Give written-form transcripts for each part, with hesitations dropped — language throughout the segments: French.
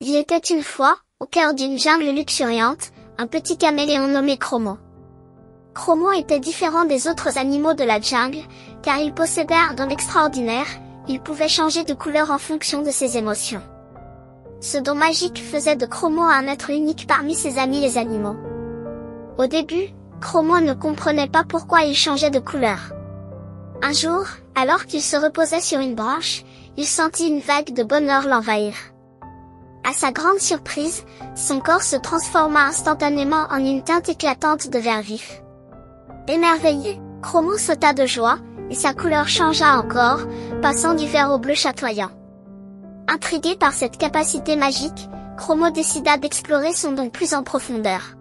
Il était une fois, au cœur d'une jungle luxuriante, un petit caméléon nommé Chromo. Chromo était différent des autres animaux de la jungle, car il possédait un don extraordinaire, il pouvait changer de couleur en fonction de ses émotions. Ce don magique faisait de Chromo un être unique parmi ses amis les animaux. Au début, Chromo ne comprenait pas pourquoi il changeait de couleur. Un jour, alors qu'il se reposait sur une branche, il sentit une vague de bonheur l'envahir. À sa grande surprise, son corps se transforma instantanément en une teinte éclatante de vert vif. Émerveillé, Chromo sauta de joie, et sa couleur changea encore, passant du vert au bleu chatoyant. Intrigué par cette capacité magique, Chromo décida d'explorer son don plus en profondeur.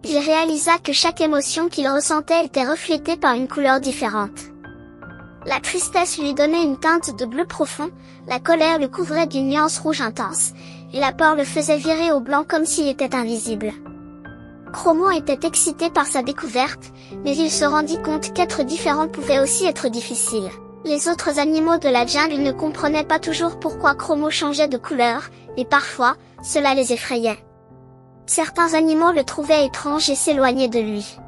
Il réalisa que chaque émotion qu'il ressentait était reflétée par une couleur différente. La tristesse lui donnait une teinte de bleu profond, la colère le couvrait d'une nuance rouge intense, et la peur le faisait virer au blanc comme s'il était invisible. Chromo était excité par sa découverte, mais il se rendit compte qu'être différent pouvait aussi être difficile. Les autres animaux de la jungle ne comprenaient pas toujours pourquoi Chromo changeait de couleur, et parfois, cela les effrayait. Certains animaux le trouvaient étrange et s'éloignaient de lui.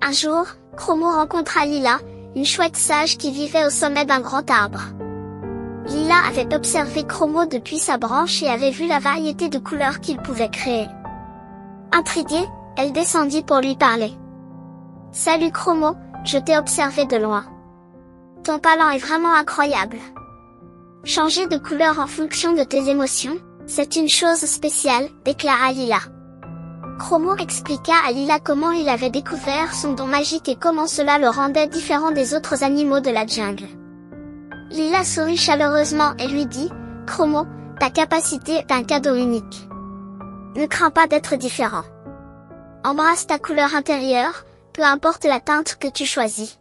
Un jour, Chromo rencontra Lila, une chouette sage qui vivait au sommet d'un grand arbre. Lila avait observé Chromo depuis sa branche et avait vu la variété de couleurs qu'il pouvait créer. Intriguée, elle descendit pour lui parler. « Salut Chromo, je t'ai observé de loin. Ton talent est vraiment incroyable. Changer de couleur en fonction de tes émotions, c'est une chose spéciale, déclara Lila. Chromo expliqua à Lila comment il avait découvert son don magique et comment cela le rendait différent des autres animaux de la jungle. Lila sourit chaleureusement et lui dit, « Chromo, ta capacité est un cadeau unique. Ne crains pas d'être différent. Embrasse ta couleur intérieure, peu importe la teinte que tu choisis. »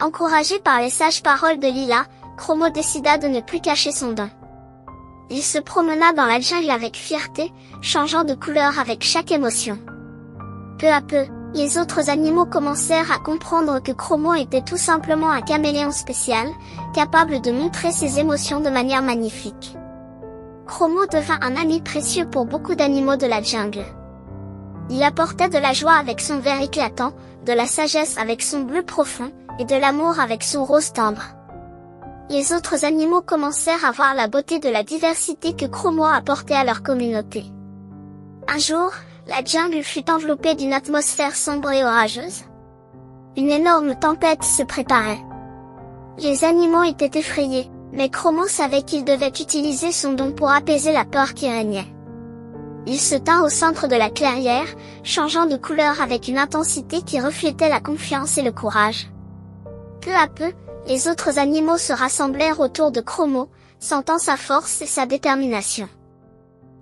Encouragé par les sages paroles de Lila, Chromo décida de ne plus cacher son don. Il se promena dans la jungle avec fierté, changeant de couleur avec chaque émotion. Peu à peu, les autres animaux commencèrent à comprendre que Chromo était tout simplement un caméléon spécial, capable de montrer ses émotions de manière magnifique. Chromo devint un ami précieux pour beaucoup d'animaux de la jungle. Il apportait de la joie avec son vert éclatant, de la sagesse avec son bleu profond, et de l'amour avec son rose tendre. Les autres animaux commencèrent à voir la beauté de la diversité que Chromo apportait à leur communauté. Un jour, la jungle fut enveloppée d'une atmosphère sombre et orageuse. Une énorme tempête se préparait. Les animaux étaient effrayés, mais Chromo savait qu'il devait utiliser son don pour apaiser la peur qui régnait. Il se tint au centre de la clairière, changeant de couleur avec une intensité qui reflétait la confiance et le courage. Peu à peu, les autres animaux se rassemblèrent autour de Chromo, sentant sa force et sa détermination.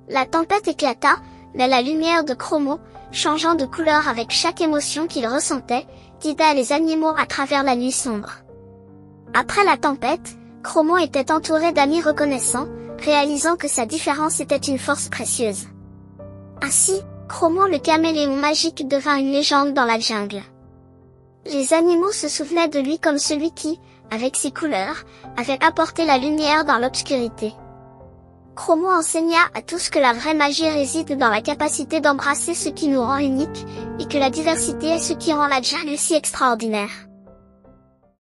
La tempête éclata, mais la lumière de Chromo, changeant de couleur avec chaque émotion qu'il ressentait, guida les animaux à travers la nuit sombre. Après la tempête, Chromo était entouré d'amis reconnaissants, réalisant que sa différence était une force précieuse. Ainsi, Chromo le caméléon magique devint une légende dans la jungle. Les animaux se souvenaient de lui comme celui qui, avec ses couleurs, avait apporté la lumière dans l'obscurité. Chromo enseigna à tous que la vraie magie réside dans la capacité d'embrasser ce qui nous rend uniques, et que la diversité est ce qui rend la jungle si extraordinaire.